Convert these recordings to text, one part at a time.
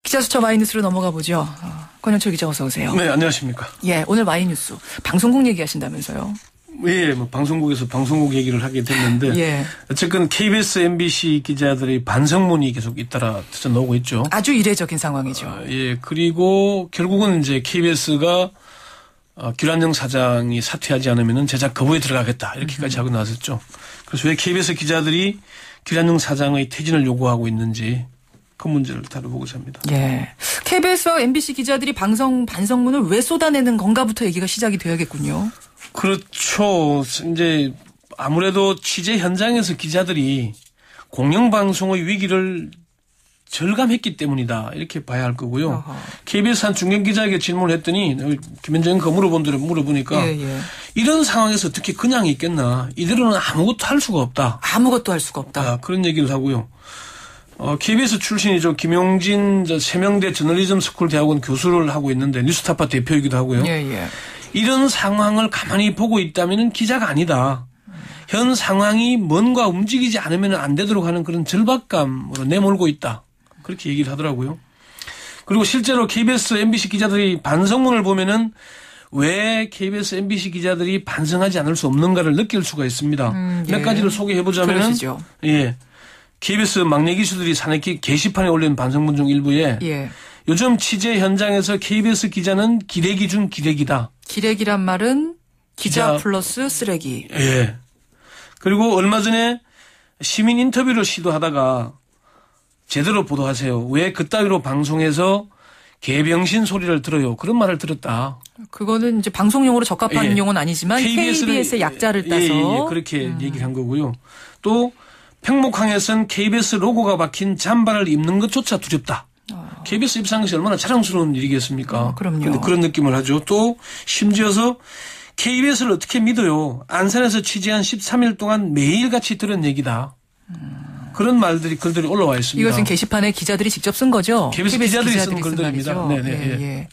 기자수첩 와이뉴스로 넘어가 보죠. 권영철 기자 어서 오세요. 네, 안녕하십니까. 예, 오늘 와이뉴스 방송국 얘기하신다면서요. 예, 뭐 방송국에서 방송국 얘기를 하게 됐는데 예. 어쨌든 KBS, MBC 기자들의 반성문이 계속 잇따라 터져나오고 있죠. 아주 이례적인 상황이죠. 예, 그리고 결국은 이제 KBS가 규란영 사장이 사퇴하지 않으면 제작 거부에 들어가겠다 이렇게까지 하고 나섰죠. 그래서 왜 KBS 기자들이 규란영 사장의 퇴진을 요구하고 있는지 그 문제를 다뤄보고자 합니다. 예. KBS와 MBC 기자들이 반성문을 왜 쏟아내는 건가부터 얘기가 시작이 되어야겠군요. 그렇죠. 이제 아무래도 취재 현장에서 기자들이 공영방송의 위기를 절감했기 때문이다. 이렇게 봐야 할 거고요. 어허. KBS 한 중견기자에게 질문을 했더니 김현정 그 물어본 대로 물어보니까 예. 이런 상황에서 어떻게 그냥 있겠나. 이대로는 아무것도 할 수가 없다. 아무것도 할 수가 없다. 그런 얘기를 하고요. KBS 출신이죠. 김용진 세명대 저널리즘 스쿨 대학원 교수를 하고 있는데 뉴스타파 대표이기도 하고요. 예. 이런 상황을 가만히 보고 있다면 기자가 아니다. 현 상황이 뭔가 움직이지 않으면 안 되도록 하는 그런 절박감으로 내몰고 있다. 그렇게 얘기를 하더라고요. 그리고 실제로 KBS, MBC 기자들이 반성문을 보면은 왜 KBS, MBC 기자들이 반성하지 않을 수 없는가를 느낄 수가 있습니다. 예. 몇 가지를 소개해 보자면은 그러시죠. 예. KBS 막내 기수들이 사내 게시판에 올린 반성문 중 일부에 예. 요즘 취재 현장에서 KBS 기자는 기레기 중 기레기다. 기레기란 말은 기자 플러스 쓰레기. 예. 그리고 얼마 전에 시민 인터뷰를 시도하다가 제대로 보도하세요. 왜 그따위로 방송에서 개병신 소리를 들어요. 그런 말을 들었다. 그거는 이제 방송용으로 적합한 예. 용어는 아니지만 KBS의 약자를 따서. 예. 그렇게 얘기를 한 거고요. 또 평목항에 선 KBS 로고가 박힌 잠바를 입는 것조차 두렵다. KBS 입장에서 얼마나 자랑스러운 일이겠습니까? 그럼요. 근데 그런 느낌을 하죠. 또 심지어서 KBS를 어떻게 믿어요? 안산에서 취재한 13일 동안 매일같이 들은 얘기다. 그런 글들이 올라와 있습니다. 이것은 게시판에 기자들이 직접 쓴 거죠? KBS 기자들이 쓴 글들입니다. 네네. 예.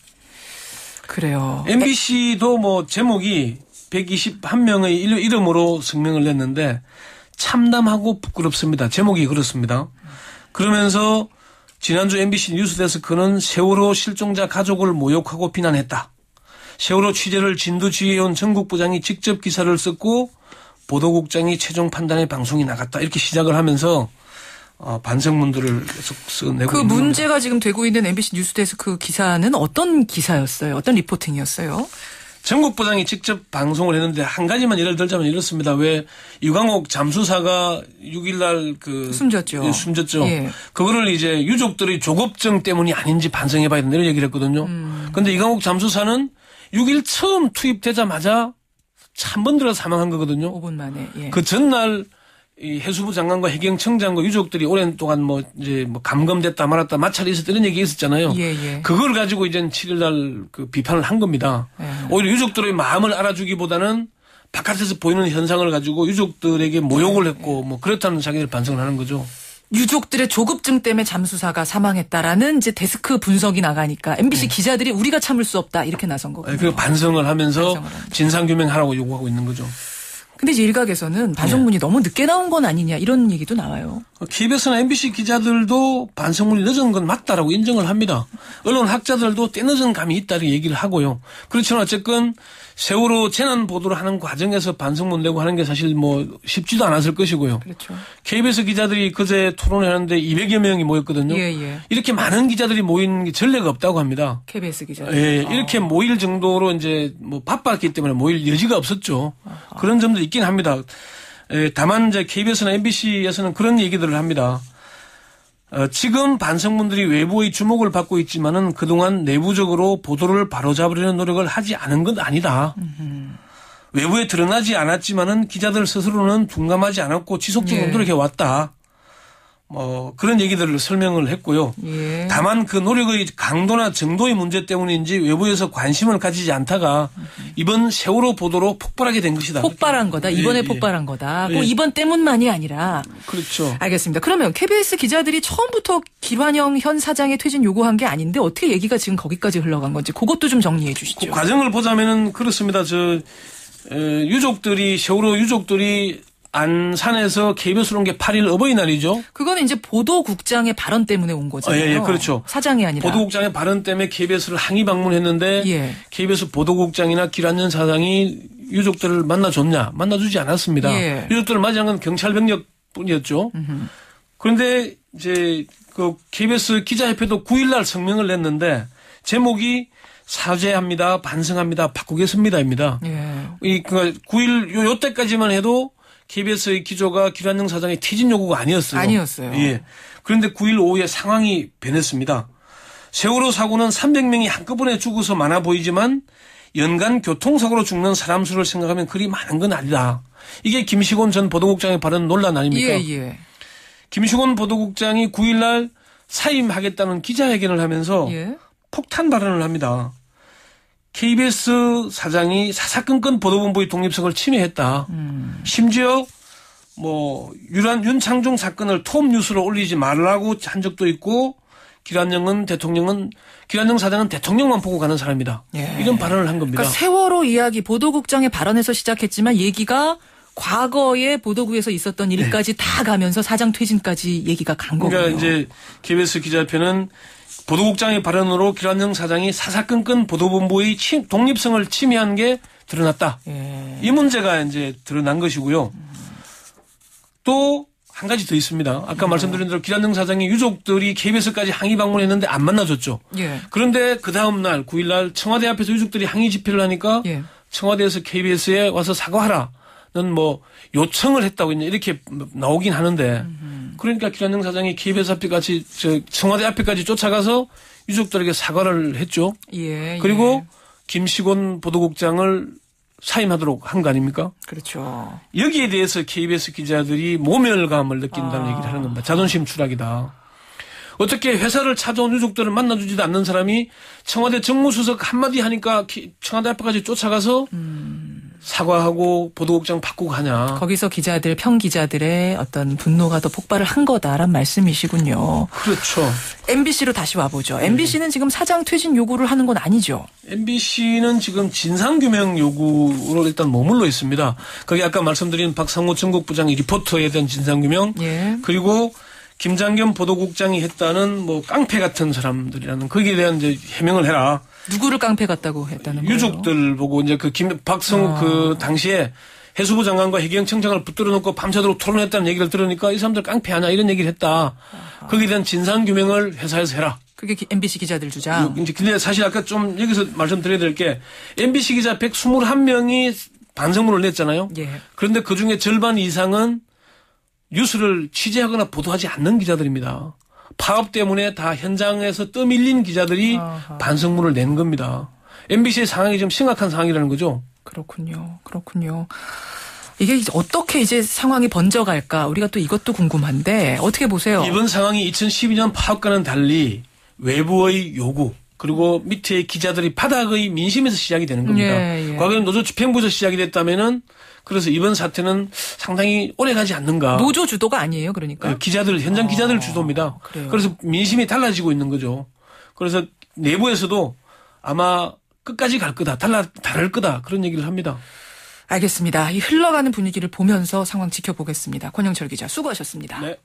그래요. MBC도 뭐 제목이 121명의 이름으로 성명을 냈는데 참담하고 부끄럽습니다. 제목이 그렇습니다. 그러면서 지난주 MBC 뉴스데스크는 세월호 실종자 가족을 모욕하고 비난했다. 세월호 취재를 진두지휘해온 전국부장이 직접 기사를 썼고 보도국장이 최종 판단에 방송이 나갔다. 이렇게 시작을 하면서 반성문들을 계속 써내고 그 있는 문제가 겁니다. 지금 되고 있는 MBC 뉴스데스크 기사는 어떤 기사였어요? 어떤 리포팅이었어요? 전국부장이 직접 방송을 했는데 한 가지만 예를 들자면 이렇습니다. 왜 유광옥 잠수사가 6일날 숨졌죠. 숨졌죠. 예. 그거를 이제 유족들의 조급증 때문이 아닌지 반성해봐야 된다 이런 얘기를 했거든요. 그런데 유광옥 잠수사는 6일 처음 투입되자마자 한 번 들어서 사망한 거거든요. 5분 만에. 예. 그 전날 이 해수부 장관과 해경청장과 유족들이 오랜 동안 감금됐다 말았다 마찰이 있었다 이런 얘기 있었잖아요. 예. 그걸 가지고 이제 7일날 그 비판을 한 겁니다. 예. 오히려 유족들의 마음을 알아주기보다는 바깥에서 보이는 현상을 가지고 유족들에게 모욕을 했고 그렇다는 자기들 반성을 하는 거죠. 유족들의 조급증 때문에 잠수사가 사망했다라는 이제 데스크 분석이 나가니까 MBC 기자들이 우리가 참을 수 없다 이렇게 나선 거거든요. 그리고 반성을 하면서 진상규명하라고 요구하고 있는 거죠. 근데 이제 일각에서는 반성문이 너무 늦게 나온 건 아니냐 이런 얘기도 나와요. KBS나 MBC 기자들도 반성문이 늦은 건 맞다라고 인정을 합니다. 언론 학자들도 때늦은 감이 있다고 얘기를 하고요. 그렇지만 어쨌건 세월호 재난 보도를 하는 과정에서 반성문 내고 하는 게 사실 쉽지도 않았을 것이고요. 그렇죠. KBS 기자들이 그제 토론을 하는데 200여 명이 모였거든요. 예. 이렇게 많은 기자들이 모인 게 전례가 없다고 합니다. KBS 기자들. 예, 이렇게 모일 정도로 이제 바빴기 때문에 모일 여지가 없었죠. 그런 점도 있긴 합니다. 예, 다만 이제 KBS나 MBC에서는 그런 얘기들을 합니다. 지금 반성문들이 외부의 주목을 받고 있지만은 그동안 내부적으로 보도를 바로잡으려는 노력을 하지 않은 건 아니다. 외부에 드러나지 않았지만은 기자들 스스로는 둔감하지 않았고 지속적으로 노력해 왔다. 그런 얘기들을 설명을 했고요. 예. 다만 그 노력의 강도나 정도의 문제 때문인지 외부에서 관심을 가지지 않다가 이번 세월호 보도로 폭발하게 된 것이다. 폭발한 거다. 이번에 폭발한 거다. 꼭 이번 때문만이 아니라. 그렇죠. 알겠습니다. 그러면 KBS 기자들이 처음부터 길환영 현 사장의 퇴진 요구한 게 아닌데 어떻게 얘기가 지금 거기까지 흘러간 건지 그것도 좀 정리해 주시죠. 그 과정을 보자면은 그렇습니다. 유족들이 세월호 유족들이 안산에서 KBS로 온 게 8일 어버이날이죠. 그거는 이제 보도국장의 발언 때문에 온 거잖아요. 예, 그렇죠. 사장이 아니라. 보도국장의 발언 때문에 KBS를 항의 방문했는데 예. KBS 보도국장이나 길안전 사장이 유족들을 만나줬냐? 만나주지 않았습니다. 예. 유족들을 맞이한 건 경찰병력뿐이었죠. 그런데 이제 그 KBS 기자협회도 9일날 성명을 냈는데 제목이 사죄합니다, 반성합니다, 바꾸겠습니다입니다. 예. 그 9일 요 때까지만 해도 KBS의 기조가 길안영 사장의 퇴진 요구가 아니었어요. 아니었어요. 예. 그런데 9일 오후에 상황이 변했습니다. 세월호 사고는 300명이 한꺼번에 죽어서 많아 보이지만 연간 교통사고로 죽는 사람 수를 생각하면 그리 많은 건 아니다. 이게 김시곤 전 보도국장의 발언 논란 아닙니까? 예, 예. 김시곤 보도국장이 9일날 사임하겠다는 기자회견을 하면서 예. 폭탄 발언을 합니다. KBS 사장이 사사건건 보도본부의 독립성을 침해했다. 심지어 윤창중 사건을 톱뉴스로 올리지 말라고 한 적도 있고 길안영 사장은 대통령만 보고 가는 사람이다. 예. 이런 발언을 한 겁니다. 그러니까 세월호 이야기 보도국장의 발언에서 시작했지만 얘기가 과거에 보도국에서 있었던 일까지 다 가면서 사장 퇴진까지 얘기가 간 거고요. 그러니까 이제 KBS 기자협회는 보도국장의 발언으로 길안영 사장이 사사건건 보도본부의 독립성을 침해한 게 드러났다. 예. 이 문제가 이제 드러난 것이고요. 또 한 가지 더 있습니다. 아까 말씀드린 대로 길안영 사장이 유족들이 KBS까지 항의 방문했는데 안 만나줬죠. 예. 그런데 그 다음 날 9일날 청와대 앞에서 유족들이 항의 집회를 하니까 예. 청와대에서 KBS에 와서 사과하라는 요청을 했다고 이렇게 나오긴 하는데 그러니까 길안영 사장이 KBS 앞에까지 청와대 앞에까지 쫓아가서 유족들에게 사과를 했죠. 예. 그리고 예. 김시곤 보도국장을 사임하도록 한 거 아닙니까? 그렇죠. 여기에 대해서 KBS 기자들이 모멸감을 느낀다는 얘기를 하는 겁니다. 자존심 추락이다. 어떻게 회사를 찾아온 유족들을 만나주지도 않는 사람이 청와대 정무수석 한마디 하니까 청와대 앞까지 쫓아가서 사과하고 보도국장 바꾸고 가냐. 거기서 기자들, 평기자들의 어떤 분노가 더 폭발을 한 거다란 말씀이시군요. 그렇죠. MBC로 다시 와보죠. MBC는 지금 사장 퇴진 요구를 하는 건 아니죠. MBC는 지금 진상규명 요구로 일단 머물러 있습니다. 거기 아까 말씀드린 박상호 전국부장의 리포터에 대한 진상규명. 예. 그리고 김장겸 보도국장이 했다는 깡패 같은 사람들이라는 거기에 대한 이제 해명을 해라. 누구를 깡패 같다고 했다는 거예요? 유족들 보고 이제 그 당시에 해수부 장관과 해경청장을 붙들어 놓고 밤새도록 토론했다는 얘기를 들으니까 이 사람들 깡패 아니야 이런 얘기를 했다. 거기에 대한 진상 규명을 회사에서 해라. 그게 MBC 기자들 주장. 근데 사실 아까 좀 여기서 말씀드려야 될 게 MBC 기자 121명이 반성문을 냈잖아요. 예. 그런데 그 중에 절반 이상은 뉴스를 취재하거나 보도하지 않는 기자들입니다. 파업 때문에 다 현장에서 떠밀린 기자들이 반성문을 낸 겁니다. MBC의 상황이 좀 심각한 상황이라는 거죠. 그렇군요. 이게 어떻게 이제 상황이 번져갈까? 우리가 또 이것도 궁금한데 어떻게 보세요? 이번 상황이 2012년 파업과는 달리 외부의 요구 그리고 밑에 기자들이 바닥의 민심에서 시작이 되는 겁니다. 예. 과거에 노조 집행부에서 시작이 됐다면은 그래서 이번 사태는 상당히 오래 가지 않는가. 노조 주도가 아니에요, 그러니까. 현장 기자들 주도입니다. 그래요. 그래서 민심이 달라지고 있는 거죠. 그래서 내부에서도 아마 끝까지 갈 거다, 다를 거다 그런 얘기를 합니다. 알겠습니다. 이 흘러가는 분위기를 보면서 상황 지켜보겠습니다. 권영철 기자 수고하셨습니다. 네.